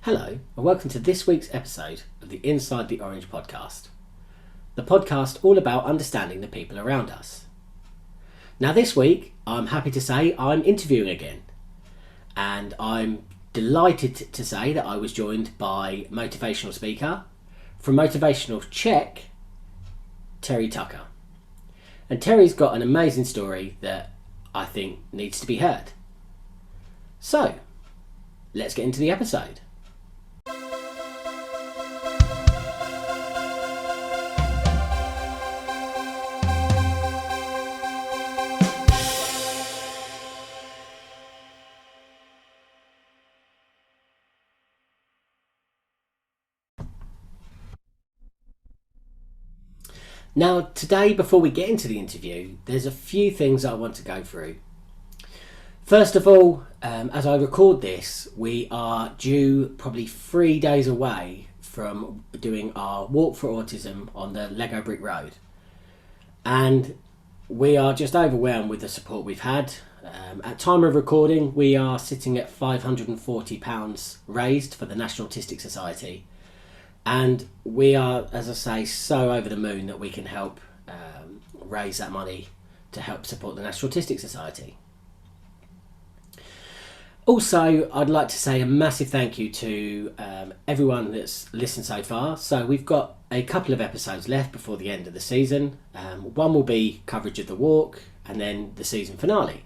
Hello, and welcome to this week's episode of the Inside the Orange podcast. The podcast all about understanding the people around us. Now this week, I'm happy to say I'm interviewing again. And I'm delighted to say that I was joined by motivational speaker from Motivational Check, Terry Tucker. And Terry's got an amazing story that I think needs to be heard. So, let's get into the episode. Now, today, before we get into the interview, there's a few things I want to go through. First of all, as I record this, we are due probably 3 days away from doing our Walk for Autism on the Lego Brick Road. And we are just overwhelmed with the support we've had. At time of recording, we are sitting at £540 raised for the National Autistic Society. And we are, as I say, so over the moon that we can help raise that money to help support the National Autistic Society. Also, I'd like to say a massive thank you to everyone that's listened so far. So we've got a couple of episodes left before the end of the season. One will be coverage of the walk and then the season finale.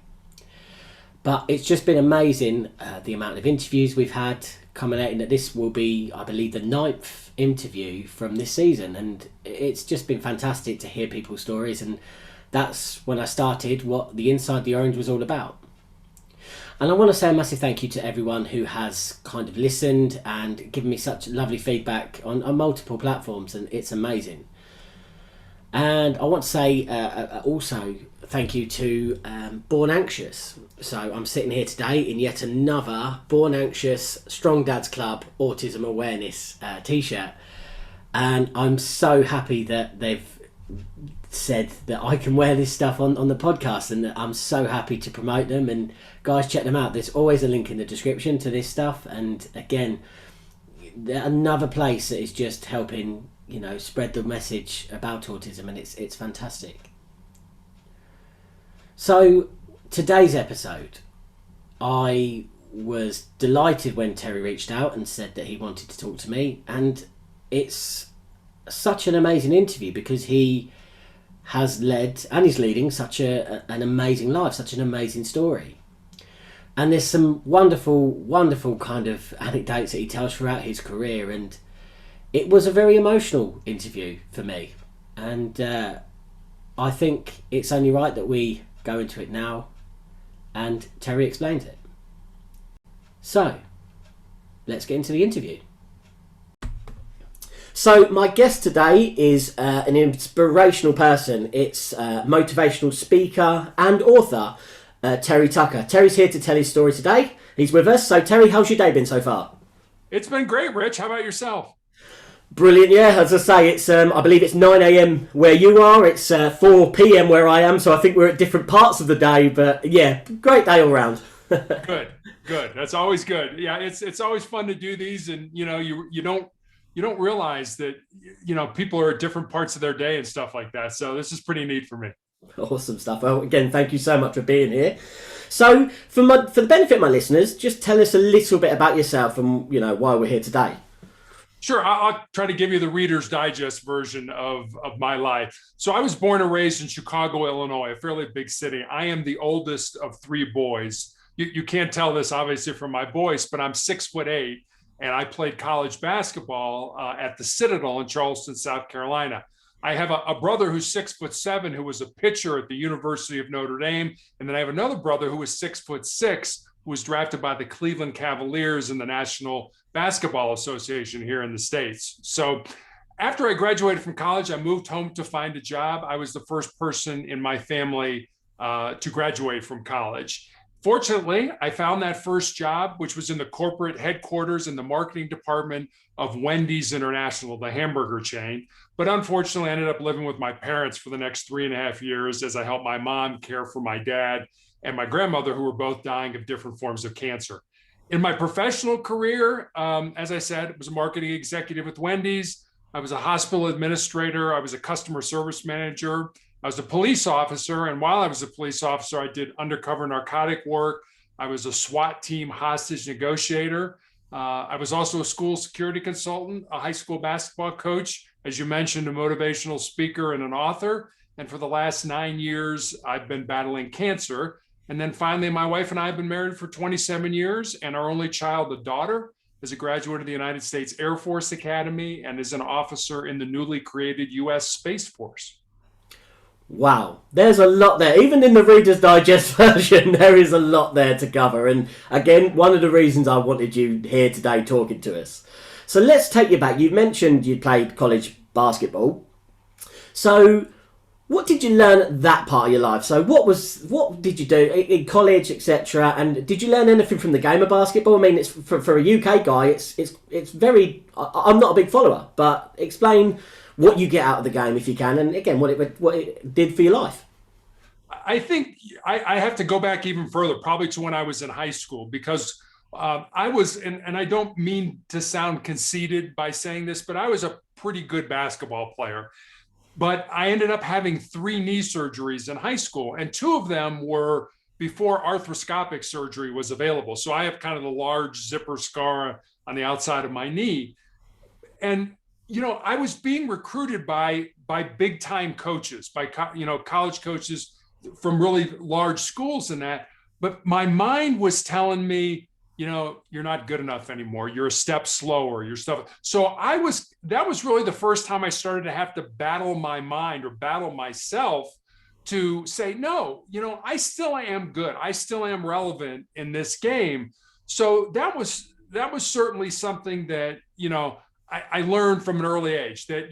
But it's just been amazing the amount of interviews we've had, culminating that this will be, I believe, the 9th interview from this season, and it's just been fantastic to hear people's stories, and that's when I started what the Inside the Orange was all about. And I want to say a massive thank you to everyone who has kind of listened and given me such lovely feedback on multiple platforms, and it's amazing. And I want to say also thank you to Born Anxious. So I'm sitting here today in yet another Born Anxious Strong Dads Club Autism Awareness t-shirt. And I'm so happy that they've said that I can wear this stuff on the podcast, and that I'm so happy to promote them. And guys, check them out. There's always a link in the description to this stuff. And again, another place that is just helping, you know, spread the message about autism, and it's fantastic. So today's episode, I was delighted when Terry reached out and said that he wanted to talk to me, and it's such an amazing interview because he has led and is leading such an amazing life, such an amazing story. And there's some wonderful kind of anecdotes that he tells throughout his career, and it was a very emotional interview for me, and I think it's only right that we go into it now and Terry explains it. So, let's get into the interview. So, my guest today is an inspirational person. It's motivational speaker and author, Terry Tucker. Terry's here to tell his story today. He's with us. So, Terry, how's your day been so far? It's been great, Rich. How about yourself? Brilliant, yeah. As I say, it's I believe it's 9 a.m. where you are. It's 4 p.m. where I am, so I think we're at different parts of the day. But yeah, great day all round. Good. That's always good. Yeah, it's always fun to do these, and you know, you don't realize that, you know, people are at different parts of their day and stuff like that. So this is pretty neat for me. Awesome stuff. Well, again, thank you so much for being here. So, for the benefit of my listeners, just tell us a little bit about yourself and, you know, why we're here today. Sure. I'll try to give you the Reader's Digest version of my life. So I was born and raised in Chicago, Illinois, a fairly big city. I am the oldest of 3 boys. You can't tell this obviously from my voice, but I'm 6'8", and I played college basketball at the Citadel in Charleston, South Carolina. I have a brother who's 6'7", who was a pitcher at the University of Notre Dame. And then I have another brother who was 6'6", who was drafted by the Cleveland Cavaliers in the National Basketball Association here in the States. So after I graduated from college, I moved home to find a job. I was the first person in my family to graduate from college. Fortunately, I found that first job, which was in the corporate headquarters in the marketing department of Wendy's International, the hamburger chain. But unfortunately, I ended up living with my parents for the next 3.5 years as I helped my mom care for my dad and my grandmother, who were both dying of different forms of cancer. In my professional career, as I said, I was a marketing executive with Wendy's. I was a hospital administrator. I was a customer service manager. I was a police officer. And while I was a police officer, I did undercover narcotic work. I was a SWAT team hostage negotiator. I was also a school security consultant, a high school basketball coach, as you mentioned, a motivational speaker and an author. And for the last 9 years, I've been battling cancer. And then finally, my wife and I have been married for 27 years, and our only child, a daughter, is a graduate of the United States Air Force Academy and is an officer in the newly created U.S. Space Force. Wow, there's a lot there. Even in the Reader's Digest version, there is a lot there to cover. And again, one of the reasons I wanted you here today talking to us. So let's take you back. You mentioned you played college basketball. So what did you learn at that part of your life? So what did you do in college, etc.? And did you learn anything from the game of basketball? I mean, it's for a UK guy, it's very. I'm not a big follower, but explain what you get out of the game if you can, and again, what it did for your life. I think I have to go back even further, probably to when I was in high school, because I was, and I don't mean to sound conceited by saying this, but I was a pretty good basketball player. But I ended up having 3 knee surgeries in high school, and 2 of them were before arthroscopic surgery was available. So I have kind of the large zipper scar on the outside of my knee. And, I was being recruited by big time coaches, by, college coaches from really large schools and that. But my mind was telling me, you're not good enough anymore. You're a step slower, your stuff. So that was really the first time I started to have to battle my mind or battle myself to say, no, I still am good. I still am relevant in this game. So that was certainly something that, I learned from an early age that,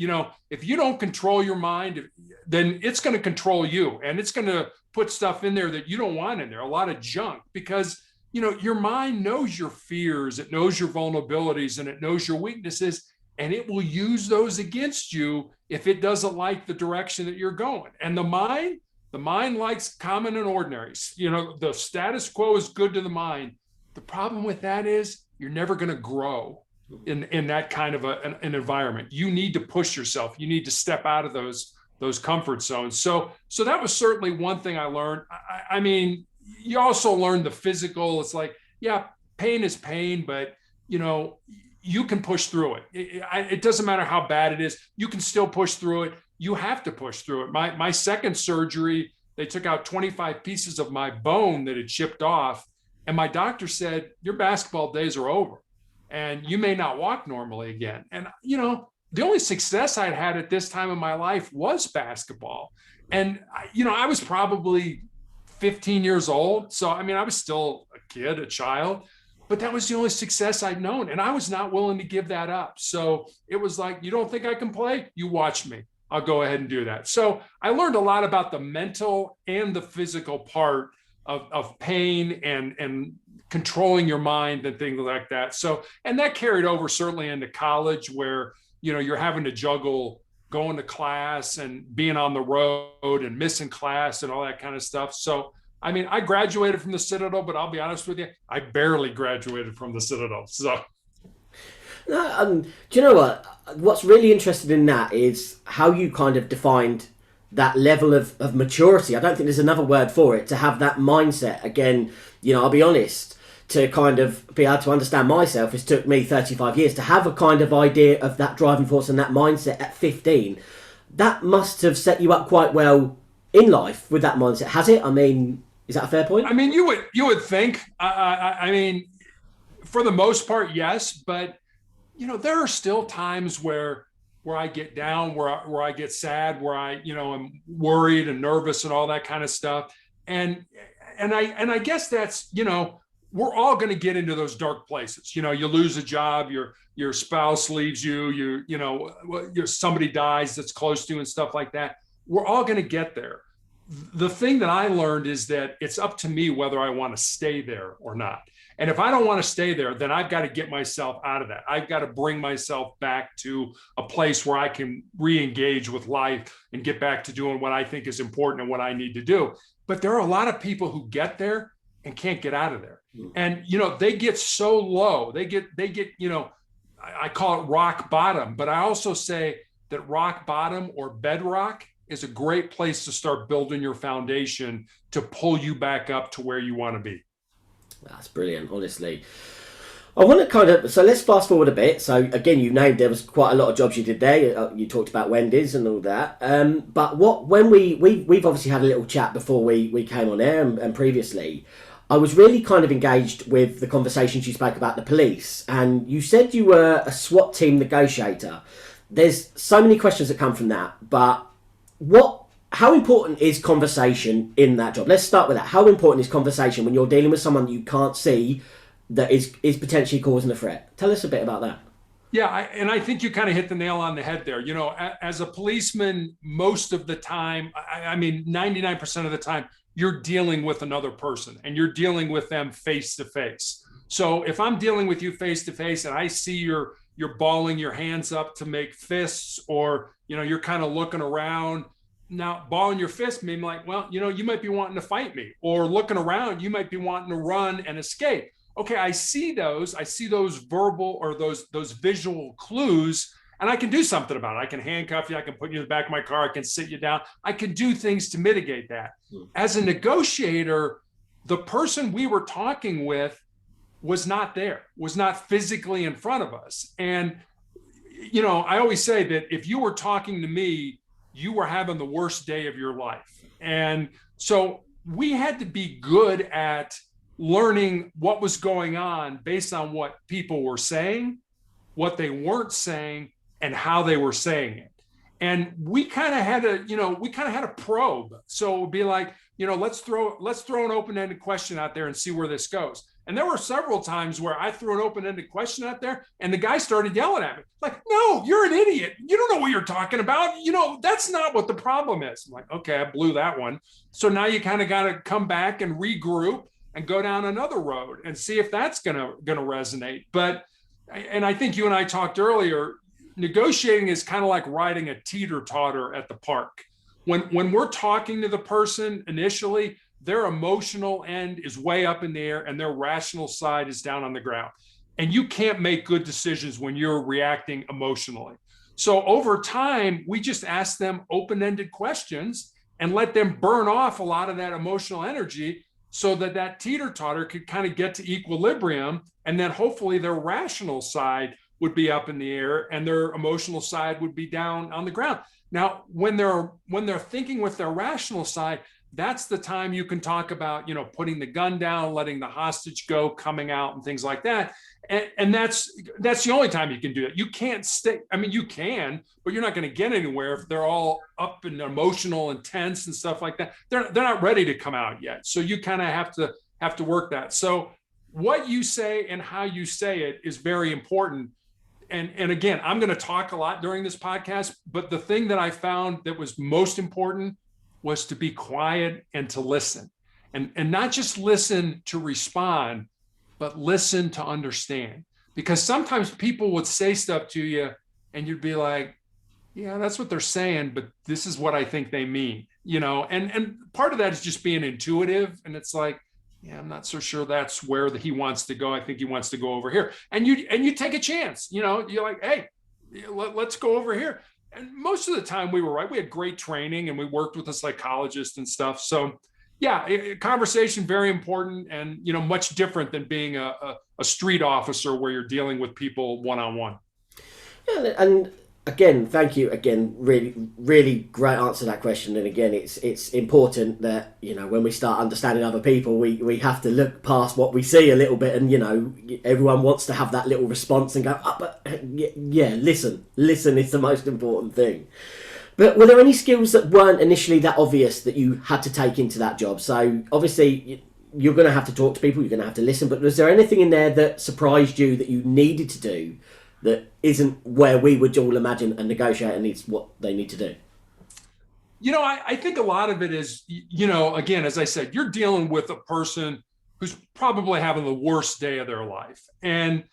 if you don't control your mind, then it's going to control you, and it's going to put stuff in there that you don't want in there, a lot of junk, because your mind knows your fears, it knows your vulnerabilities, and it knows your weaknesses, and it will use those against you if it doesn't like the direction that you're going. And the mind likes common and ordinaries. The status quo is good to the mind. The problem with that is you're never going to grow in that kind of an environment. You need to push yourself. You need to step out of those comfort zones. So that was certainly one thing I learned. I mean, you also learn the physical. It's like, yeah, pain is pain, but you can push through it. It doesn't matter how bad it is. You can still push through it. You have to push through it. My second surgery, they took out 25 pieces of my bone that had chipped off. And my doctor said, your basketball days are over and you may not walk normally again. And, the only success I'd had at this time in my life was basketball. And, I was probably 15 years old. So, I mean, I was still a kid, a child, but that was the only success I'd known. And I was not willing to give that up. So it was like, you don't think I can play? You watch me. I'll go ahead and do that. So I learned a lot about the mental and the physical part of pain and controlling your mind and things like that. So, and that carried over certainly into college where, you're having to juggle going to class and being on the road and missing class and all that kind of stuff. So, I mean, I graduated from the Citadel, but I'll be honest with you, I barely graduated from the Citadel. So, do you know what? What's really interesting in that is how you kind of defined that level of maturity. I don't think there's another word for it, to have that mindset. Again, I'll be honest, to kind of be able to understand myself, it took me 35 years to have a kind of idea of that driving force and that mindset at 15. That must have set you up quite well in life with that mindset. Has it? I mean, is that a fair point? I mean, you would think, I mean, for the most part, yes, but there are still times where I get down, where I get sad, where I, am worried and nervous and all that kind of stuff. And I guess that's, we're all going to get into those dark places. You lose a job, your spouse leaves you, somebody dies that's close to you and stuff like that. We're all going to get there. The thing that I learned is that it's up to me whether I want to stay there or not. And if I don't want to stay there, then I've got to get myself out of that. I've got to bring myself back to a place where I can re-engage with life and get back to doing what I think is important and what I need to do. But there are a lot of people who get there and can't get out of there. And, they get so low, they get, I call it rock bottom, but I also say that rock bottom or bedrock is a great place to start building your foundation to pull you back up to where you want to be. That's brilliant, honestly. I want to so let's fast forward a bit. So again, there was quite a lot of jobs you did there. You talked about Wendy's and all that. But when we've obviously had a little chat before we came on air and previously, I was really kind of engaged with the conversations you spoke about the police, and you said you were a SWAT team negotiator. There's so many questions that come from that, but how important is conversation in that job? Let's start with that. How important is conversation when you're dealing with someone you can't see that is potentially causing a threat? Tell us a bit about that. Yeah, I think you kind of hit the nail on the head there. As a policeman, most of the time, 99% of the time, you're dealing with another person and you're dealing with them face to face. So if I'm dealing with you face to face and I see you're balling your hands up to make fists, or, you're kind of looking around. Now, balling your fist mean like, well, you might be wanting to fight me, or looking around, you might be wanting to run and escape. Okay, I see those verbal or those visual clues, and I can do something about it. I can handcuff you, I can put you in the back of my car, I can sit you down. I can do things to mitigate that. As a negotiator, the person we were talking with was not there, was not physically in front of us. And, I always say that if you were talking to me, you were having the worst day of your life. And so we had to be good at learning what was going on based on what people were saying, what they weren't saying, and how they were saying it. And we kind of had a probe. So it would be like, let's throw an open-ended question out there and see where this goes. And there were several times where I threw an open-ended question out there and the guy started yelling at me like, no, you're an idiot. You don't know what you're talking about. That's not what the problem is. I'm like, okay, I blew that one. So now you kind of got to come back and regroup and go down another road and see if that's gonna resonate. And I think you and I talked earlier, negotiating is kind of like riding a teeter-totter at the park. When we're talking to the person initially, their emotional end is way up in the air and their rational side is down on the ground. And you can't make good decisions when you're reacting emotionally. So over time, we just ask them open-ended questions and let them burn off a lot of that emotional energy so that teeter-totter could kind of get to equilibrium, and then hopefully their rational side would be up in the air and their emotional side would be down on the ground. Now, when they're thinking with their rational side, that's the time you can talk about, putting the gun down, letting the hostage go, coming out, and things like that. And that's the only time you can do it. You can't stay. You can, but you're not going to get anywhere if they're all up and emotional and tense and stuff like that. They're not ready to come out yet. So you kind of have to work that. So what you say and how you say it is very important. And again, I'm going to talk a lot during this podcast, but the thing that I found that was most important was to be quiet and to listen, and not just listen to respond, but listen to understand. Because sometimes people would say stuff to you and you'd be like, yeah, that's what they're saying, but this is what I think they mean, and part of that is just being intuitive. And it's like, yeah, I'm not so sure that's where he wants to go. I think he wants to go over here. And you take a chance, you're like, hey, let's go over here. And most of the time we were right. We had great training and we worked with a psychologist and stuff. So yeah, conversation, very important, and, much different than being a street officer where you're dealing with people one-on-one. Yeah, and again, thank you again. Really, really great answer to that question. And again, it's important that, when we start understanding other people, we have to look past what we see a little bit. And, everyone wants to have that little response and go, oh, but yeah, listen is the most important thing. But were there any skills that weren't initially that obvious that you had to take into that job? So obviously you're going to have to talk to people, you're going to have to listen, but was there anything in there that surprised you that you needed to do that isn't where we would all imagine a negotiator needs what they need to do? I think a lot of it is, again, as I said, you're dealing with a person who's probably having the worst day of their life. And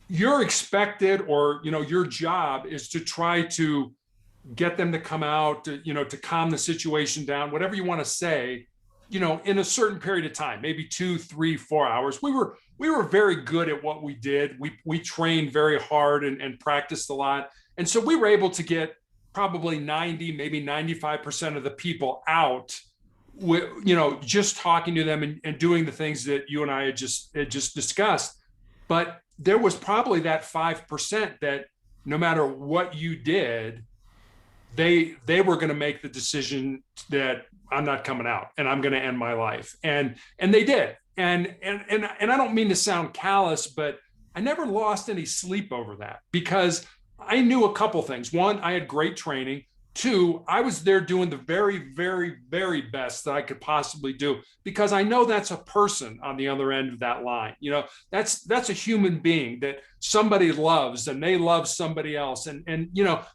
you're expected, or, your job is to try to get them to come out, to calm the situation down, whatever you want to say, in a certain period of time, maybe 2, 3, 4 hours. We were very good at what we did. We trained very hard and practiced a lot. And so we were able to get probably 90, maybe 95% of the people out with, just talking to them and doing the things that you and I had just discussed. But there was probably that 5% that no matter what you did, they were going to make the decision that I'm not coming out and I'm going to end my life. And they did. And I don't mean to sound callous, but I never lost any sleep over that because I knew a couple things. One, I had great training. Two, I was there doing the very, very, very best that I could possibly do because I know that's a person on the other end of that line. That's a human being that somebody loves and they love somebody else. And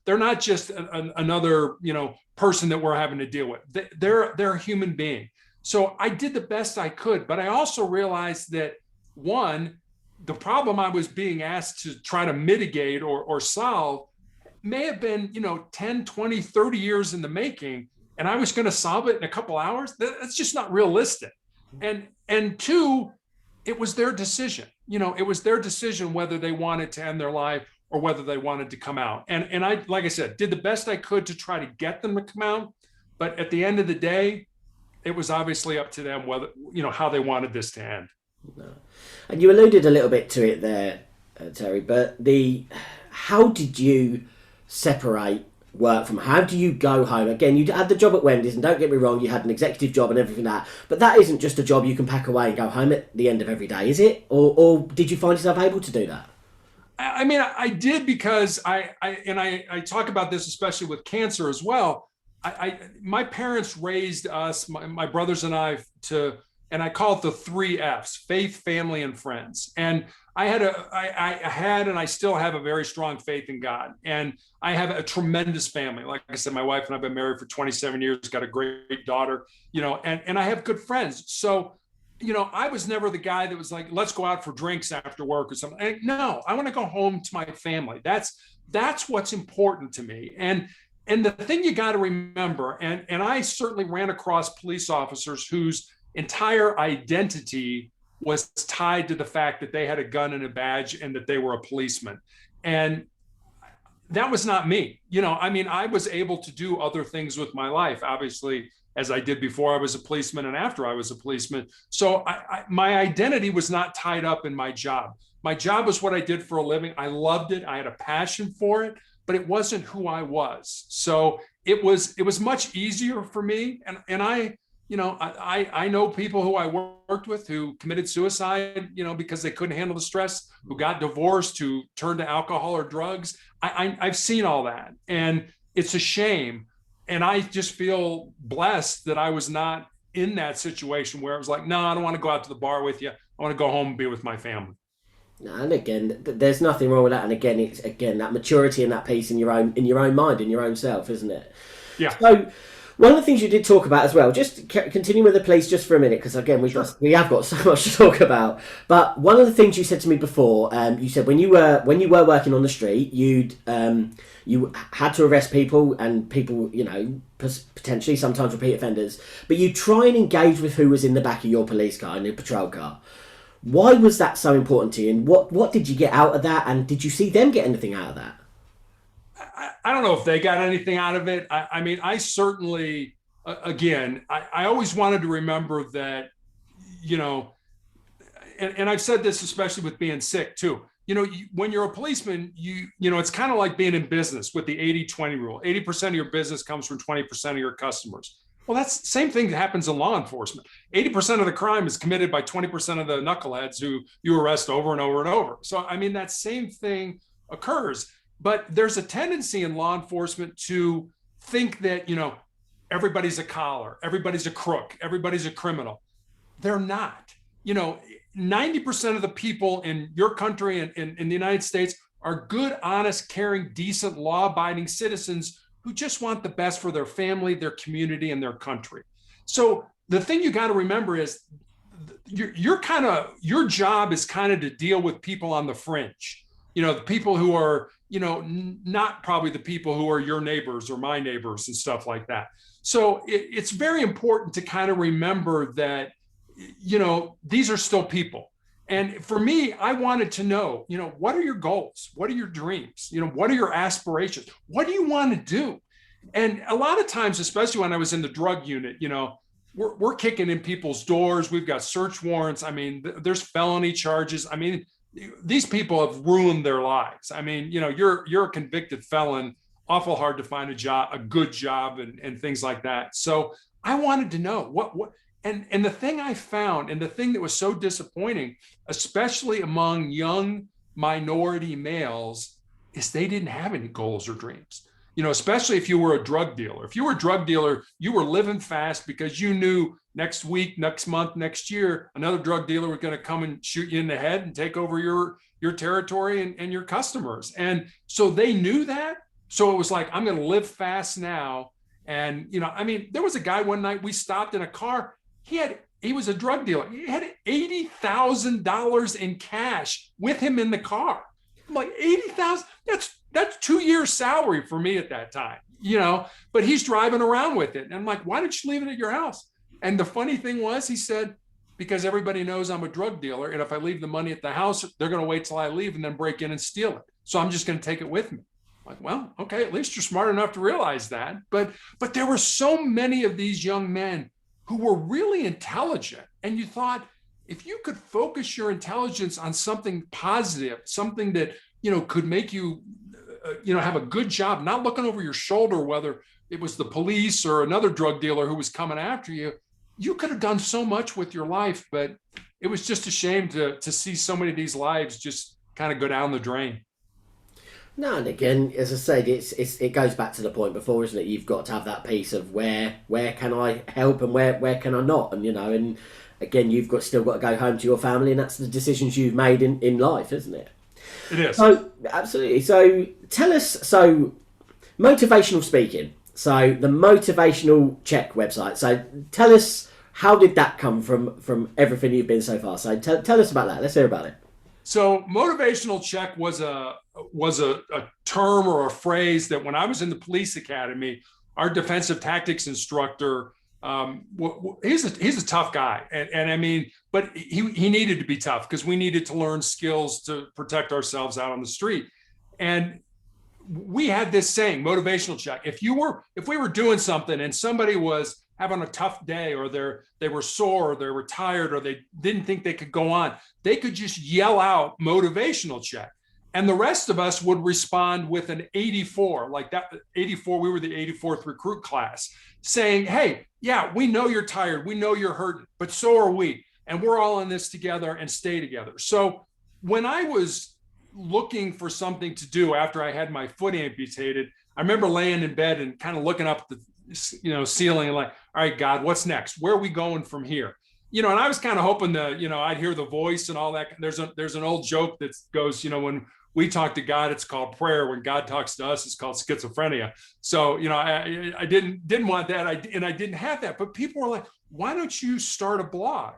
they're not just another, person that we're having to deal with. They're a human being. So I did the best I could, but I also realized that one, the problem I was being asked to try to mitigate or solve may have been, 10, 20, 30 years in the making, and I was going to solve it in a couple hours. That's just not realistic. And two, it was their decision. It was their decision whether they wanted to end their life or whether they wanted to come out. And I, like I said, did the best I could to try to get them to come out. But at the end of the day, it was obviously up to them whether, how they wanted this to end. And you alluded a little bit to it there, Terry, but how did you separate work from how do you go home? Again, you had the job at Wendy's, and don't get me wrong, you had an executive job and everything like that, but that isn't just a job you can pack away and go home at the end of every day, is it? Or did you find yourself able to do that? I mean, I did because I talk about this, especially with cancer as well. My parents raised us, my brothers and I, and I call it the 3 F's: faith, family, and friends. And I had and I still have a very strong faith in God. And I have a tremendous family. Like I said, my wife and I have been married for 27 years, got a great daughter, and I have good friends. So, I was never the guy that was like, let's go out for drinks after work or something. No, I want to go home to my family. That's what's important to me. And the thing you got to remember, and I certainly ran across police officers whose entire identity was tied to the fact that they had a gun and a badge and that they were a policeman. And that was not me. I was able to do other things with my life, obviously, as I did before I was a policeman and after I was a policeman. So my identity was not tied up in my job. My job was what I did for a living. I loved it. I had a passion for it, but it wasn't who I was. So it was much easier for me. And I know people who I worked with who committed suicide, because they couldn't handle the stress, who got divorced, who turned to alcohol or drugs. I've seen all that, and it's a shame. And I just feel blessed that I was not in that situation where it was like, no, I don't want to go out to the bar with you. I want to go home and be with my family. And again, there's nothing wrong with that. And again, it's that maturity and that peace in your own mind, in your own self, isn't it? Yeah. So one of the things you did talk about as well, just continue with the police just for a minute, because again, we have got so much to talk about. But one of the things you said to me before, you said when you were working on the street, you had to arrest people, and people, potentially sometimes repeat offenders, but you try and engage with who was in the back of your police car, in your patrol car. Why was that so important to you, and what did you get out of that, and did you see them get anything out of that? I don't know if they got anything out of it. I certainly, again, I always wanted to remember that, and I've said this especially with being sick too. When you're a policeman, it's kind of like being in business with the 80-20 rule. 80% of your business comes from 20% of your customers. Well, that's the same thing that happens in law enforcement. 80% of the crime is committed by 20% of the knuckleheads who you arrest over and over and over. So, that same thing occurs. But there's a tendency in law enforcement to think that, everybody's a collar, everybody's a crook, everybody's a criminal. They're not. 90% of the people in your country and in the United States are good, honest, caring, decent, law-abiding citizens who just want the best for their family, their community, and their country. So the thing you got to remember is your job is kind of to deal with people on the fringe. the people who are, not probably the people who are your neighbors or my neighbors and stuff like that. So it's very important to kind of remember that, these are still people. And for me, I wanted to know, what are your goals? What are your dreams? What are your aspirations? What do you want to do? And a lot of times, especially when I was in the drug unit, we're kicking in people's doors. We've got search warrants. I mean, there's felony charges. I mean, these people have ruined their lives. I mean, you're a convicted felon, awful hard to find a good job and things like that. So I wanted to know and the thing I found, and the thing that was so disappointing, especially among young minority males, is they didn't have any goals or dreams. Especially if you were a drug dealer. If you were a drug dealer, you were living fast because you knew next week, next month, next year, another drug dealer was going to come and shoot you in the head and take over your territory and your customers. And so they knew that. So it was like, I'm going to live fast now. And, there was a guy one night we stopped in a car. He was a drug dealer. He had $80,000 in cash with him in the car. I'm like, 80,000, that's 2 years salary for me at that time, but he's driving around with it. And I'm like, why didn't you leave it at your house? And the funny thing was, he said, because everybody knows I'm a drug dealer. And if I leave the money at the house, they're going to wait till I leave and then break in and steal it. So I'm just going to take it with me. I'm like, well, okay, at least you're smart enough to realize that. But there were so many of these young men who were really intelligent. And you thought, if you could focus your intelligence on something positive, something that, could make you, have a good job, not looking over your shoulder, whether it was the police or another drug dealer who was coming after you, you could have done so much with your life. But it was just a shame to see so many of these lives just kind of go down the drain. No, and again, as I said, it goes back to the point before, isn't it? You've got to have that piece of where can I help and where can I not, and and again, you've still got to go home to your family, and that's the decisions you've made in life, isn't it? It is. So absolutely. So tell us. So motivational speaking. So the Motivational Check website. So tell us, how did that come from everything you've been so far? So tell us about that. Let's hear about it. So Motivational Check was a term or a phrase that when I was in the police academy, our defensive tactics instructor, he's a tough guy. And I mean, but he needed to be tough because we needed to learn skills to protect ourselves out on the street. And we had this saying, motivational check. If we were doing something and somebody was having a tough day, or they were sore, or they were tired, or they didn't think they could go on, they could just yell out motivational check. And the rest of us would respond with an 84, like that 84, we were the 84th recruit class, saying, hey, yeah, we know you're tired. We know you're hurt, but so are we. And we're all in this together and stay together. So when I was looking for something to do after I had my foot amputated, I remember laying in bed and kind of looking up at the ceiling and like, all right, God, what's next? Where are we going from here? And I was kind of hoping to, I'd hear the voice and all that. There's an old joke that goes, when we talk to God, it's called prayer. When God talks to us, it's called schizophrenia. So, I didn't want that. I didn't have that. But people were like, why don't you start a blog?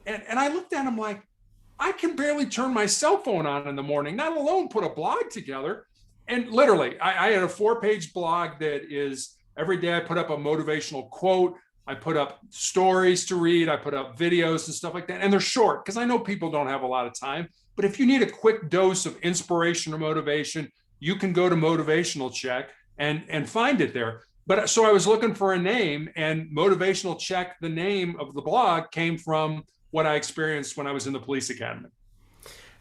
And I looked at him like, I can barely turn my cell phone on in the morning, not alone put a blog together. And literally, I had a 4-page blog that is every day I put up a motivational quote. I put up stories to read. I put up videos and stuff like that. And they're short because I know people don't have a lot of time. But if you need a quick dose of inspiration or motivation, you can go to Motivational Check and find it there. But so I was looking for a name, and Motivational Check, the name of the blog, came from what I experienced when I was in the police academy.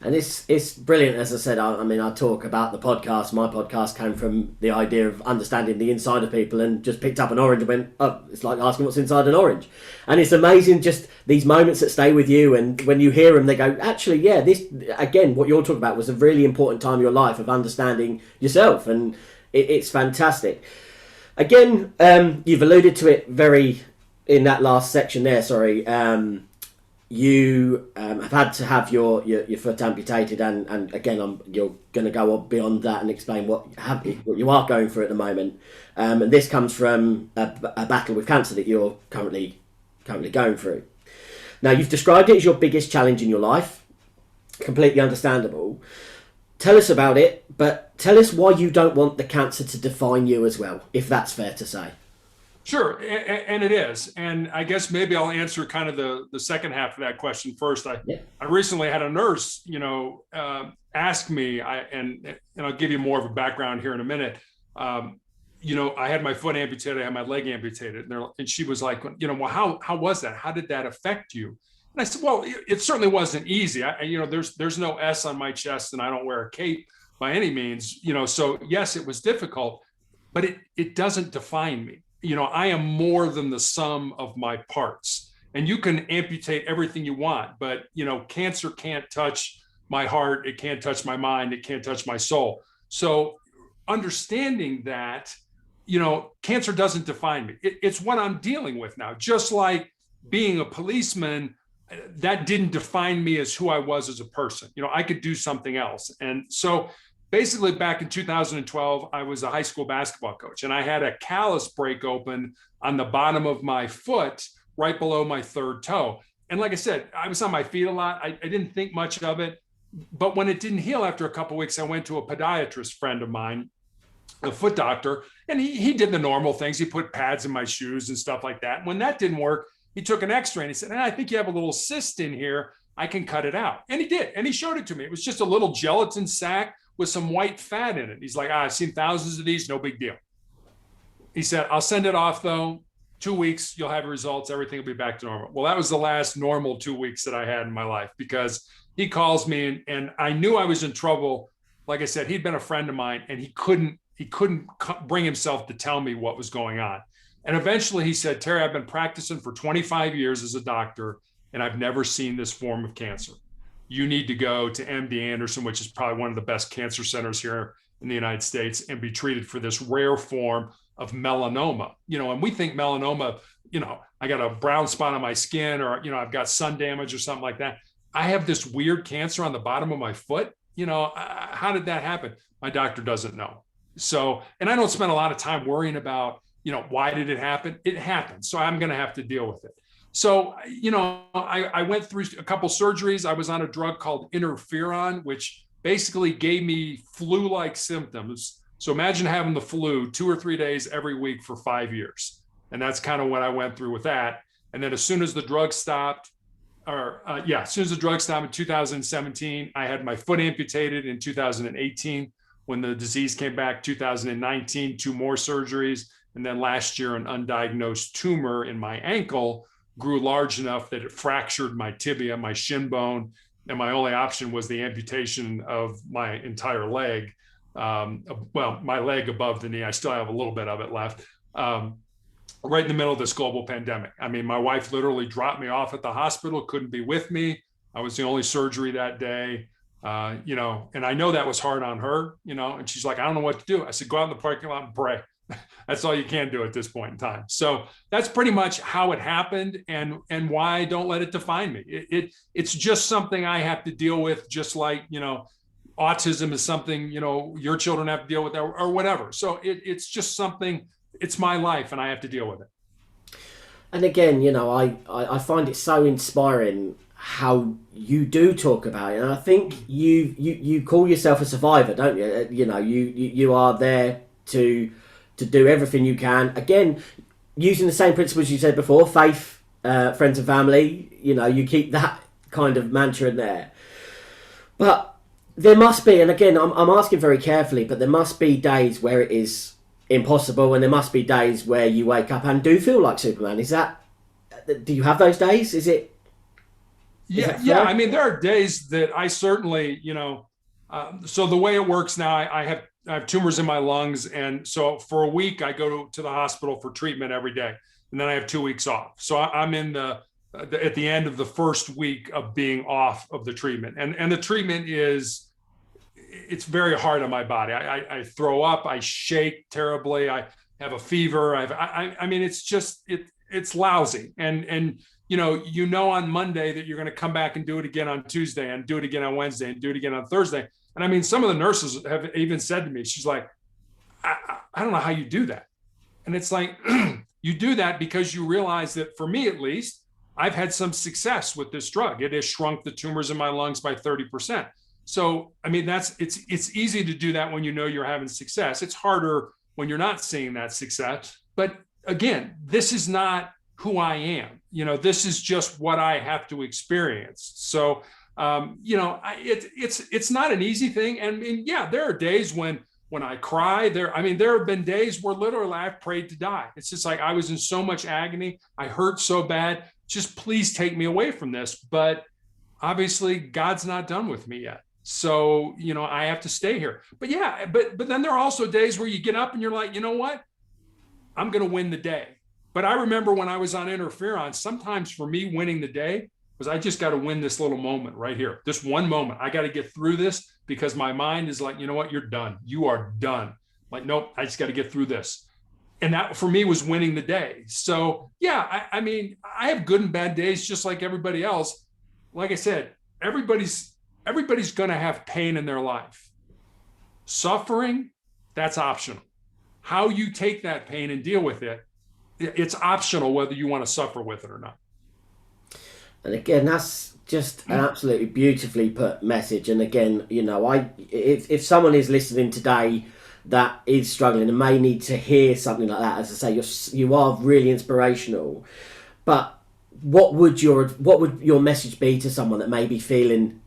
And it's brilliant. As I said, I talk about the podcast. My podcast came from the idea of understanding the inside of people, and just picked up an orange and went, oh, it's like asking what's inside an orange. And it's amazing, just these moments that stay with you. And when you hear them, they go, actually, yeah, this, again, what you're talking about was a really important time of your life of understanding yourself. And it's fantastic. Again, you've alluded to it in that last section there, sorry. You have had to have your foot amputated, and again, you're going to go beyond that and explain what you are going through at the moment. And this comes from a battle with cancer that you're currently going through. Now, you've described it as your biggest challenge in your life. Completely understandable. tell us about it, but tell us why you don't want the cancer to define you as well, if that's fair to say. Sure, and it is. And I guess maybe I'll answer kind of the second half of that question first. I recently had a nurse, ask me, and I'll give you more of a background here in a minute. I had my foot amputated, I had my leg amputated, and she was like, well, how was that? How did that affect you? And I said, well, it certainly wasn't easy. There's no S on my chest, and I don't wear a cape by any means. So yes, it was difficult, but it doesn't define me. I am more than the sum of my parts. And you can amputate everything you want, but cancer can't touch my heart, it can't touch my mind, it can't touch my soul. So understanding that, cancer doesn't define me. It's what I'm dealing with now. Just like being a policeman, that didn't define me as who I was as a person. I could do something else. And so basically back in 2012, I was a high school basketball coach, and I had a callus break open on the bottom of my foot, right below my third toe. And like I said, I was on my feet a lot. I didn't think much of it. But when it didn't heal after a couple of weeks, I went to a podiatrist friend of mine, a foot doctor, and he did the normal things. He put pads in my shoes and stuff like that. And when that didn't work, he took an x-ray and he said, I think you have a little cyst in here. I can cut it out. And he did. And he showed it to me. It was just a little gelatin sac with some white fat in it. He's like, I've seen thousands of these, no big deal. He said, I'll send it off though. 2 weeks, you'll have results. Everything will be back to normal. Well, that was the last normal 2 weeks that I had in my life, because he calls me and I knew I was in trouble. Like I said, he'd been a friend of mine, and he couldn't bring himself to tell me what was going on. And eventually he said, Terry, I've been practicing for 25 years as a doctor, and I've never seen this form of cancer. You need to go to MD Anderson, which is probably one of the best cancer centers here in the United States, and be treated for this rare form of melanoma. And we think melanoma, I got a brown spot on my skin, or, I've got sun damage or something like that. I have this weird cancer on the bottom of my foot. How did that happen? My doctor doesn't know. So, and I don't spend a lot of time worrying about, why did it happen? It happened. So I'm going to have to deal with it. So, I went through a couple surgeries. I was on a drug called interferon, which basically gave me flu-like symptoms. So imagine having the flu 2 or 3 days every week for 5 years. And that's kind of what I went through with that. And then as soon as the drug stopped, as soon as the drug stopped in 2017, I had my foot amputated in 2018. When the disease came back, 2019, 2 more surgeries. And then last year, an undiagnosed tumor in my ankle grew large enough that it fractured my tibia, my shin bone. And my only option was the amputation of my entire leg. My leg above the knee. I still have a little bit of it left. Right in the middle of this global pandemic. I mean, my wife literally dropped me off at the hospital, couldn't be with me. I was the only surgery that day. And I know that was hard on her, and she's like, I don't know what to do. I said, go out in the parking lot and pray. That's all you can do at this point in time. So that's pretty much how it happened, and why I don't let it define me. It's just something I have to deal with, just like, autism is something, your children have to deal with, or whatever. So it's just something, it's my life, and I have to deal with it. And again, I find it so inspiring how you do talk about it, and I think you call yourself a survivor, don't you? You are there to do everything you can. Again, using the same principles you said before: faith, friends and family. You keep that kind of mantra in there. But there must be, and again, I'm asking very carefully, but there must be days where it is impossible, and there must be days where you wake up and do feel like Superman. Do you have those days? Is it? Yeah. I mean, there are days that I certainly, so the way it works now, I have tumors in my lungs. And so for a week, I go to the hospital for treatment every day. And then I have 2 weeks off. So I'm in at the end of the first week of being off of the treatment. And the treatment it's very hard on my body. I throw up, I shake terribly. I have a fever. I mean, it's just, it's lousy. And on Monday that you're going to come back and do it again on Tuesday, and do it again on Wednesday, and do it again on Thursday. And I mean, some of the nurses have even said to me, she's like, I don't know how you do that. And it's like, you do that because you realize that, for me at least, I've had some success with this drug. It has shrunk the tumors in my lungs by 30%. So, I mean, it's easy to do that when you know you're having success. It's harder when you're not seeing that success. But again, this is not who I am. This is just what I have to experience. So, it's not an easy thing. And yeah, there are days when I cry. There have been days where literally I've prayed to die. It's just like I was in so much agony. I hurt so bad. Just please take me away from this. But obviously, God's not done with me yet. So, I have to stay here. But yeah, but then there are also days where you get up and you're like, you know what? I'm going to win the day. But I remember when I was on interferon, sometimes for me, winning the day was I just got to win this little moment right here. This one moment. I got to get through this because my mind is like, you know what? You're done. You are done. Like, nope, I just got to get through this. And that for me was winning the day. So yeah, I have good and bad days just like everybody else. Like I said, everybody's going to have pain in their life. Suffering, that's optional. How you take that pain and deal with it, it's optional whether you want to suffer with it or not. And again, that's just an absolutely beautifully put message. And again, if someone is listening today that is struggling and may need to hear something like that, as I say, you are really inspirational. But what would your message be to someone that may be feeling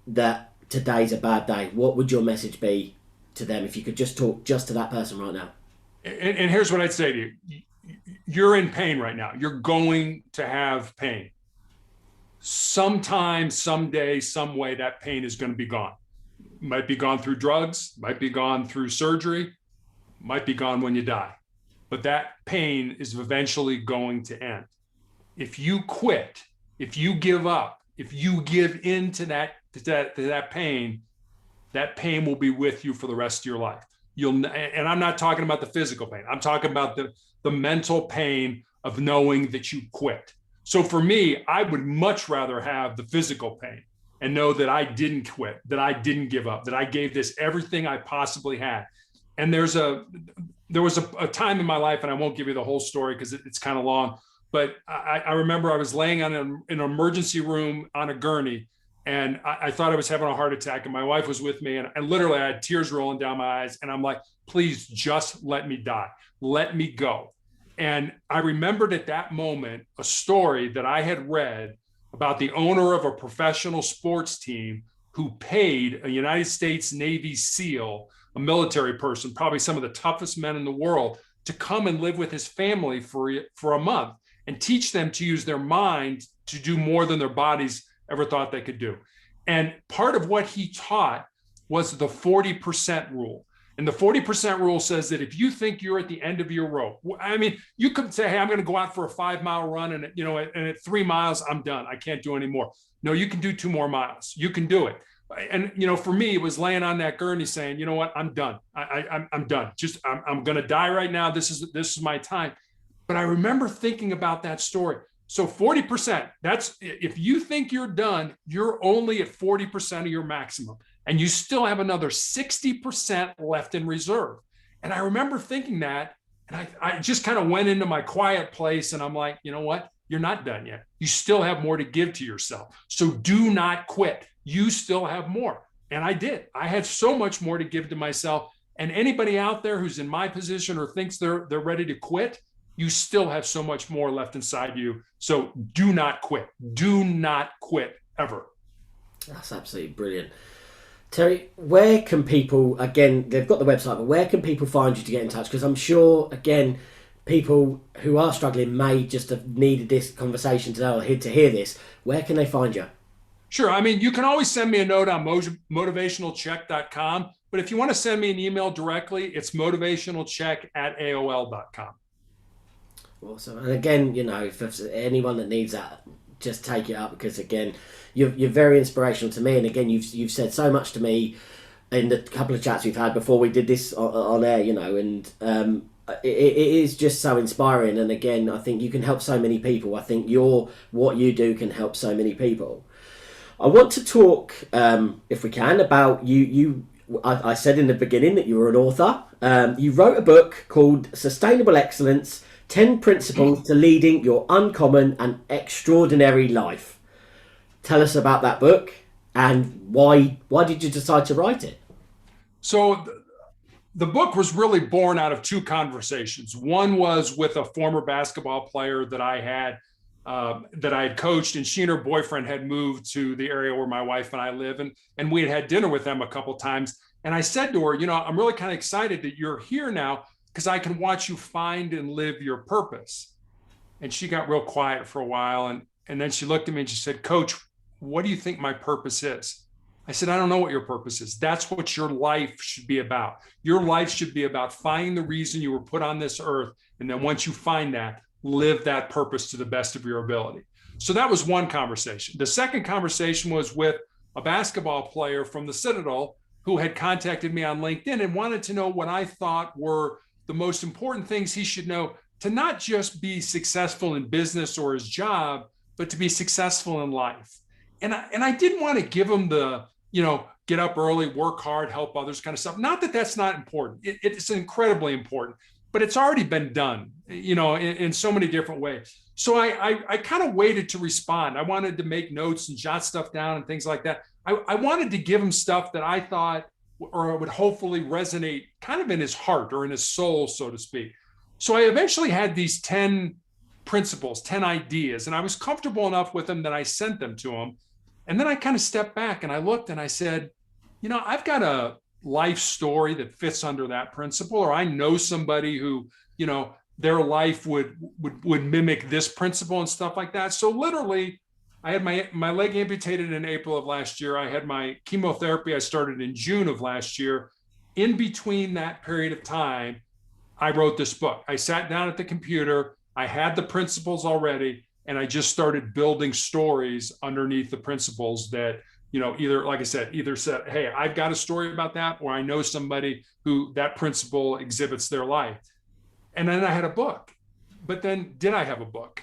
that today's a bad day? What would your message be to them if you could just talk just to that person right now? And here's what I'd say to you. You're in pain right now. You're going to have pain. Sometime, someday, some way, that pain is going to be gone. Might be gone through drugs, might be gone through surgery, might be gone when you die. But that pain is eventually going to end. If you quit, if you give up, if you give in to that pain will be with you for the rest of your life. And I'm not talking about the physical pain. I'm talking about the mental pain of knowing that you quit. So for me, I would much rather have the physical pain and know that I didn't quit, that I didn't give up, that I gave this everything I possibly had. And there was a time in my life, and I won't give you the whole story because it's kind of long, but I remember I was laying on an emergency room on a gurney, and I thought I was having a heart attack, and my wife was with me, and literally I had tears rolling down my eyes, and I'm like, please just let me die. Let me go. And I remembered at that moment a story that I had read about the owner of a professional sports team who paid a United States Navy SEAL, a military person, probably some of the toughest men in the world, to come and live with his family for a month and teach them to use their mind to do more than their bodies ever thought they could do. And part of what he taught was the 40% rule. And the 40% rule says that if you think you're at the end of your rope, you could say, hey, I'm going to go out for a 5-mile run and at 3 miles, I'm done. I can't do any more. No, you can do 2 more miles. You can do it. And, for me, it was laying on that gurney saying, you know what, I'm done. I'm done. I'm going to die right now. This is my time. But I remember thinking about that story. So 40%, that's if you think you're done, you're only at 40% of your maximum. And you still have another 60% left in reserve. And I remember thinking that, and I just kind of went into my quiet place and I'm like, you know what? You're not done yet. You still have more to give to yourself. So do not quit. You still have more. And I did. I had so much more to give to myself. And anybody out there who's in my position or thinks they're ready to quit, you still have so much more left inside you. So do not quit. Do not quit ever. That's absolutely brilliant. Terry, where can people, again, they've got the website, but where can people find you to get in touch? Because I'm sure, again, people who are struggling may just have needed this conversation to hear this. Where can they find you? Sure. You can always send me a note on motivationalcheck.com. But if you want to send me an email directly, it's motivationalcheck@aol.com. Awesome. And again, if there's anyone that needs that, just take it up because, again, you're very inspirational to me. And again, you've said so much to me in the couple of chats we've had before we did this on air, and it is just so inspiring. And again, I think you can help so many people. I think what you do can help so many people. I want to talk, if we can, about you. I said in the beginning that you were an author. You wrote a book called Sustainable Excellence, 10 Principles to Leading Your Uncommon and Extraordinary Life. Tell us about that book And why did you decide to write it? So the book was really born out of two conversations. One was with a former basketball player that I had coached, and she and her boyfriend had moved to the area where my wife and I live, and we had dinner with them a couple times. And I said to her, I'm really kind of excited that you're here now because I can watch you find and live your purpose. And she got real quiet for a while, and then she looked at me and she said, Coach, what do you think my purpose is? I said, I don't know what your purpose is. That's what your life should be about. Your life should be about finding the reason you were put on this earth. And then once you find that, live that purpose to the best of your ability. So that was one conversation. The second conversation was with a basketball player from the Citadel who had contacted me on LinkedIn and wanted to know what I thought were the most important things he should know to not just be successful in business or his job, but to be successful in life. And I didn't want to give him the, get up early, work hard, help others kind of stuff. Not that that's not important. It's incredibly important, but it's already been done, in so many different ways. So I kind of waited to respond. I wanted to make notes and jot stuff down and things like that. I wanted to give him stuff that I thought or would hopefully resonate kind of in his heart or in his soul, so to speak. So I eventually had these 10 principles, 10 ideas, and I was comfortable enough with them that I sent them to him. And then I kind of stepped back and I looked and I said, I've got a life story that fits under that principle, or I know somebody who, their life would mimic this principle and stuff like that. So literally, I had my leg amputated in April of last year. I had my chemotherapy I started in June of last year. In between that period of time, I wrote this book. I sat down at the computer. I had the principles already, and I just started building stories underneath the principles that, either, like I said, said, hey, I've got a story about that, or I know somebody who that principle exhibits their life. And then I had a book. But then did I have a book?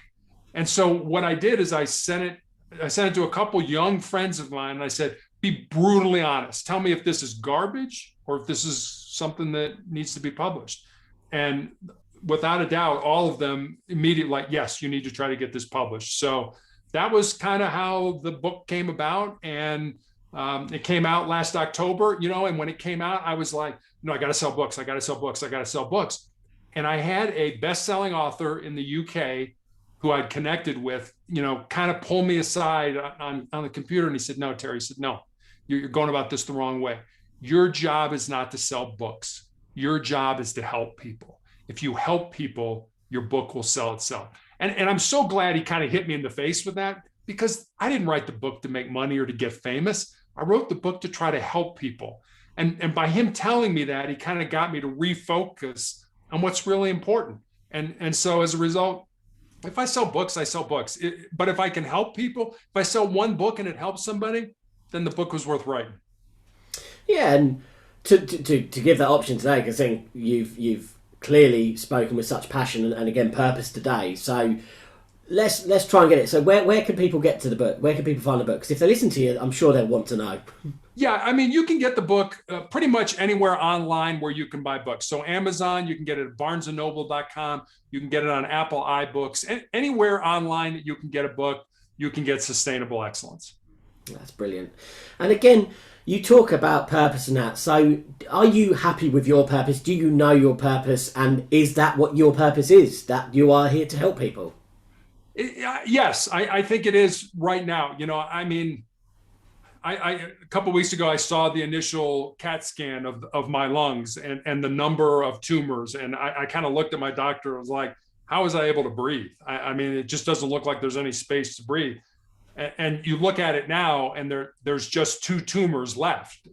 And so what I did is I sent it to a couple young friends of mine, and I said, be brutally honest. Tell me if this is garbage or if this is something that needs to be published. And without a doubt, all of them immediately like, yes, you need to try to get this published. So that was kind of how the book came about. And it came out last October, and when it came out, I was like, I got to sell books. I got to sell books. I got to sell books. And I had a best-selling author in the UK who I'd connected with, kind of pull me aside on the computer. And he said, no, Terry, he said, no, you're going about this the wrong way. Your job is not to sell books. Your job is to help people. If you help people, your book will sell itself. And I'm so glad he kind of hit me in the face with that, because I didn't write the book to make money or to get famous. I wrote the book to try to help people. And by him telling me that, he kind of got me to refocus on what's really important. And so as a result, if I sell books, I sell books. But if I can help people, if I sell one book and it helps somebody, then the book was worth writing. Yeah, and to give that option today, because I think you've clearly spoken with such passion and again purpose today. So let's try and get it. So where can people get to the book? Where can people find the book? Because if they listen to you, I'm sure they'll want to know. Yeah, I mean, you can get the book pretty much anywhere online where you can buy books. So Amazon, you can get it at barnesandnoble.com. You can get it on Apple iBooks. Anywhere online that you can get a book, you can get Sustainable Excellence. That's brilliant. And again, you talk about purpose and that. So are you happy with your purpose? Do you know your purpose? And is that what your purpose is? That you are here to help people? Yes, I think it is right now. I mean, a couple of weeks ago, I saw the initial CAT scan of my lungs and the number of tumors. And I kind of looked at my doctor and was like, how was I able to breathe? I mean, it just doesn't look like there's any space to breathe. And you look at it now, and there's just 2 tumors left.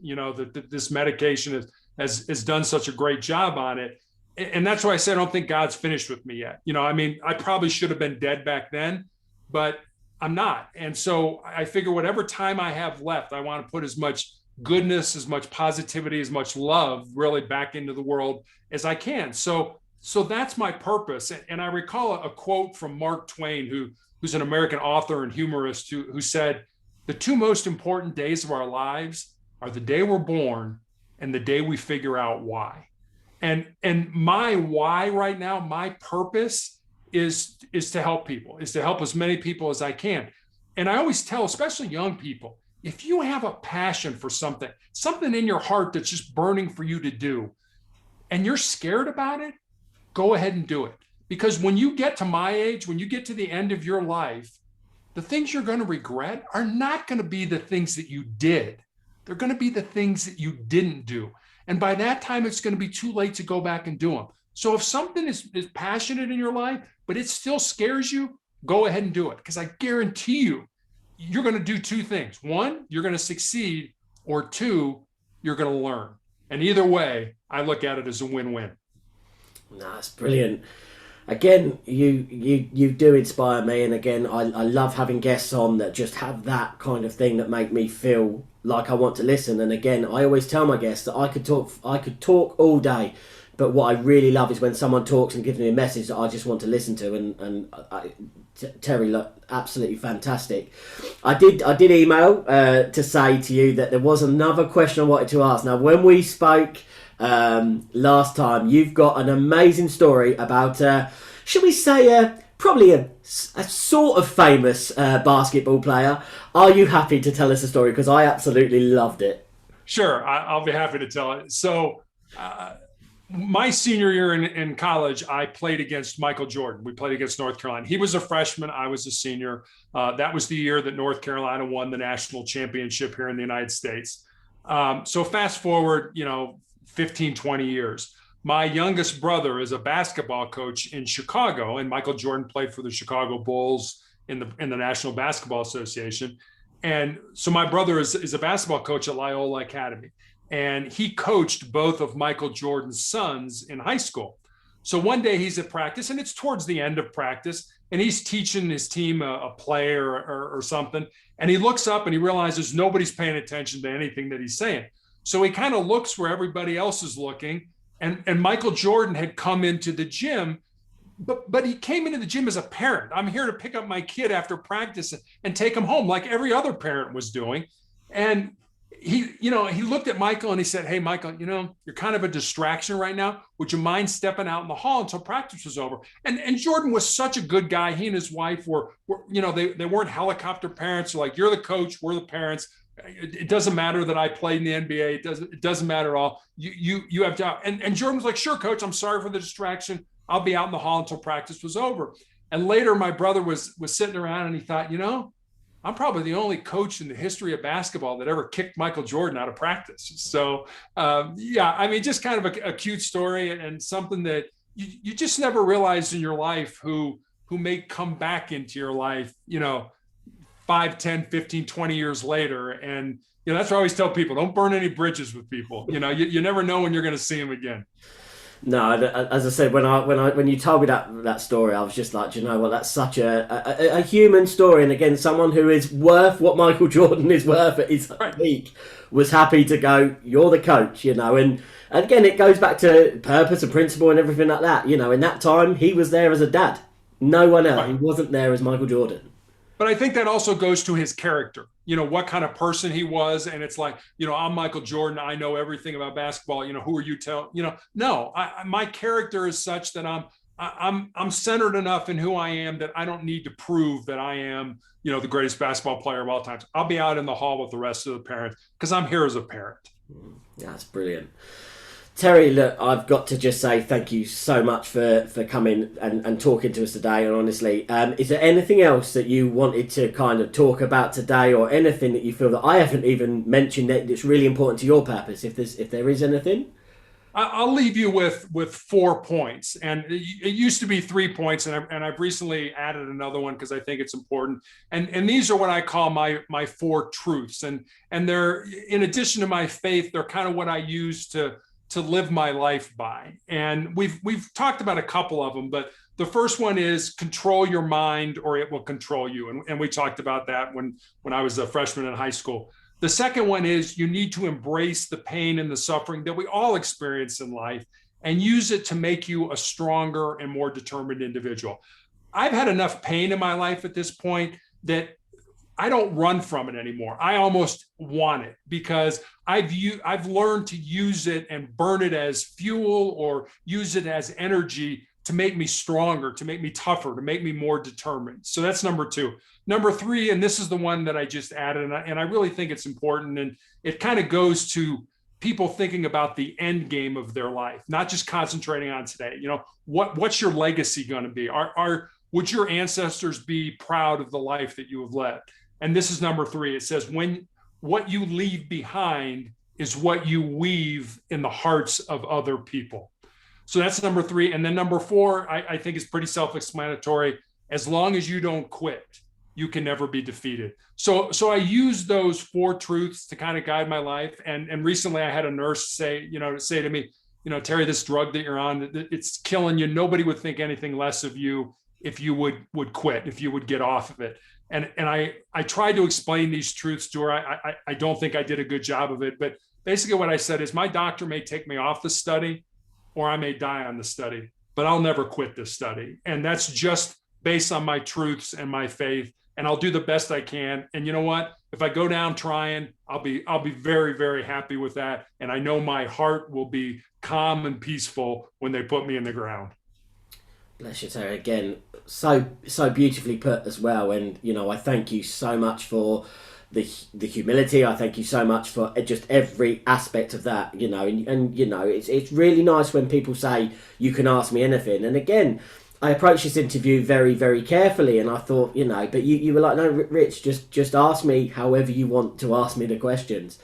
This medication has done such a great job on it. And that's why I said I don't think God's finished with me yet. I mean, I probably should have been dead back then, but I'm not. And so I figure whatever time I have left, I want to put as much goodness, as much positivity, as much love really back into the world as I can. So that's my purpose. And I recall a quote from Mark Twain, who's an American author and humorist, who said, the 2 most important days of our lives are the day we're born and the day we figure out why. And my why right now, my purpose is to help people, is to help as many people as I can. And I always tell, especially young people, if you have a passion for something in your heart that's just burning for you to do, and you're scared about it, go ahead and do it. Because when you get to my age, when you get to the end of your life, the things you're going to regret are not going to be the things that you did. They're going to be the things that you didn't do. And by that time, it's going to be too late to go back and do them. So if something is passionate in your life, but it still scares you, go ahead and do it. Because I guarantee you, you're going to do two things. One, you're going to succeed, or two, you're going to learn. And either way, I look at it as a win-win. That's brilliant. Again, you do inspire me, and again, I love having guests on that just have that kind of thing that make me feel like I want to listen. And again, I always tell my guests that I could talk all day, but what I really love is when someone talks and gives me a message that I just want to listen to. And Terry, look, absolutely fantastic. I did email to say to you that there was another question I wanted to ask. Now, when we spoke last time, you've got an amazing story about, should we say, probably a sort of famous basketball player. Are you happy to tell us a story? Because I absolutely loved it. Sure, I'll be happy to tell it. So my senior year in college, I played against Michael Jordan. We played against North Carolina. He was a freshman. I was a senior. That was the year that North Carolina won the national championship here in the United States. So fast forward, 15, 20 years. My youngest brother is a basketball coach in Chicago, and Michael Jordan played for the Chicago Bulls in the National Basketball Association. And so my brother is a basketball coach at Loyola Academy, and he coached both of Michael Jordan's sons in high school. So one day he's at practice, and it's towards the end of practice, and he's teaching his team a play or something. And he looks up and he realizes nobody's paying attention to anything that he's saying. So he kind of looks where everybody else is looking, and Michael Jordan had come into the gym, but he came into the gym as a parent. I'm here to pick up my kid after practice and take him home, like every other parent was doing. And he looked at Michael and he said, "Hey, Michael, you're kind of a distraction right now. Would you mind stepping out in the hall until practice was over?" And Jordan was such a good guy. He and his wife were they weren't helicopter parents. They're like, "You're the coach, we're the parents. It doesn't matter that I played in the NBA. It doesn't matter at all. You have to." And Jordan was like, "Sure, coach. I'm sorry for the distraction. I'll be out in the hall until practice was over." And later, my brother was sitting around and he thought, I'm probably the only coach in the history of basketball that ever kicked Michael Jordan out of practice. So, just kind of a cute story, and something that you just never realize in your life who may come back into your life, 5, 10, 15, 20 years later. And, that's what I always tell people, don't burn any bridges with people. You never know when you're going to see them again. No, as I said, when you told me that story, I was just like, that's such a human story. And again, someone who is worth what Michael Jordan is worth at his peak was happy to go, "You're the coach," and again, it goes back to purpose and principle and everything like that. In that time, he was there as a dad. No one else. Right. He wasn't there as Michael Jordan. But I think that also goes to his character, what kind of person he was. And it's like, I'm Michael Jordan. I know everything about basketball. Who are you telling? No, my character is such that I'm centered enough in who I am that I don't need to prove that I am, the greatest basketball player of all time. I'll be out in the hall with the rest of the parents because I'm here as a parent. That's brilliant. Terry, look, I've got to just say thank you so much for coming and talking to us today. And honestly, is there anything else that you wanted to kind of talk about today, or anything that you feel that I haven't even mentioned that's really important to your purpose, if there is anything? I'll leave you with 4 points. And it used to be 3 points, and I've recently added another one because I think it's important. And these are what I call my 4 truths. And they're, in addition to my faith, they're kind of what I use to live my life by. And we've talked about a couple of them, but the first one is control your mind or it will control you. And we talked about that when I was a freshman in high school. The second one is you need to embrace the pain and the suffering that we all experience in life and use it to make you a stronger and more determined individual. I've had enough pain in my life at this point that I don't run from it anymore. I almost want it because I've learned to use it and burn it as fuel or use it as energy to make me stronger, to make me tougher, to make me more determined. So that's number 2. Number 3, and this is the one that I just added, and I really think it's important, and it kind of goes to people thinking about the end game of their life, not just concentrating on today. What's your legacy going to be? Would your ancestors be proud of the life that you have led? And this is number 3. It says, when what you leave behind is what you weave in the hearts of other people. So that's number 3. And then number 4, I think is pretty self-explanatory. As long as you don't quit, you can never be defeated. So I use those 4 truths to kind of guide my life. And recently I had a nurse say to me, Terry, this drug that you're on, it's killing you. Nobody would think anything less of you if you would quit, if you would get off of it. And I tried to explain these truths to her. I don't think I did a good job of it, but basically what I said is, my doctor may take me off the study or I may die on the study, but I'll never quit this study. And that's just based on my truths and my faith. And I'll do the best I can. And you know what? If I go down trying, I'll be very, very happy with that. And I know my heart will be calm and peaceful when they put me in the ground. Bless you, Terry. Again, so beautifully put as well. And I thank you so much for the humility. I thank you so much for just every aspect of that. It's really nice when people say you can ask me anything. And again, I approached this interview very, very carefully, and I thought, but you were like, no, Rich, just ask me however you want to ask me the questions.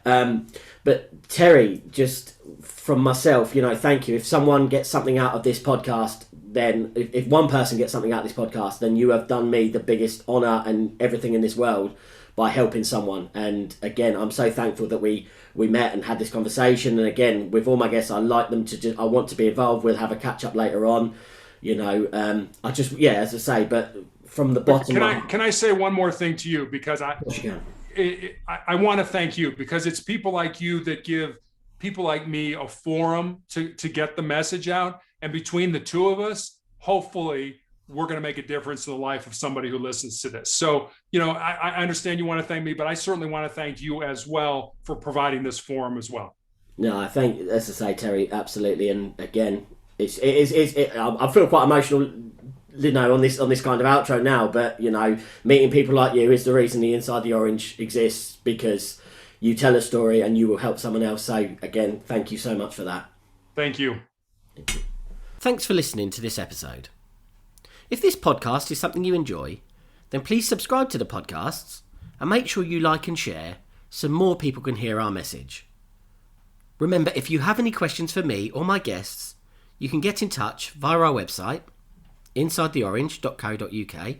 But Terry, just from myself, thank you. If someone gets something out of this podcast, then if one person gets something out of this podcast, then you have done me the biggest honour and everything in this world by helping someone. And again, I'm so thankful that we met and had this conversation. And again, with all my guests, I like them to I want to be involved. We'll have a catch up later on. I just, as I say, but from the bottom. Can I say one more thing to you? Because I want to thank you, because it's people like you that give people like me a forum to get the message out. And between the two of us, hopefully we're going to make a difference in the life of somebody who listens to this. So, I understand you want to thank me, but I certainly want to thank you as well for providing this forum as well. No, I think, as I say, Terry, absolutely. And again, I feel quite emotional, on this kind of outro now, but meeting people like you is the reason the Inside the Orange exists, because you tell a story and you will help someone else. So again, thank you so much for that. Thank you. Thanks for listening to this episode. If this podcast is something you enjoy, then please subscribe to the podcasts and make sure you like and share so more people can hear our message. Remember, if you have any questions for me or my guests, you can get in touch via our website, insidetheorange.co.uk,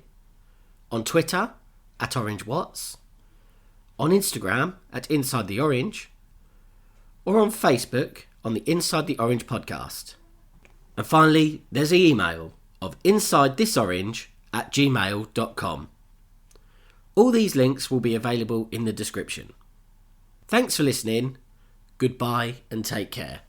on Twitter @OrangeWatts, on Instagram @InsideTheOrange, or on Facebook on the Inside the Orange podcast. And finally, there's the email of insidethisorange@gmail.com. All these links will be available in the description. Thanks for listening, goodbye and take care.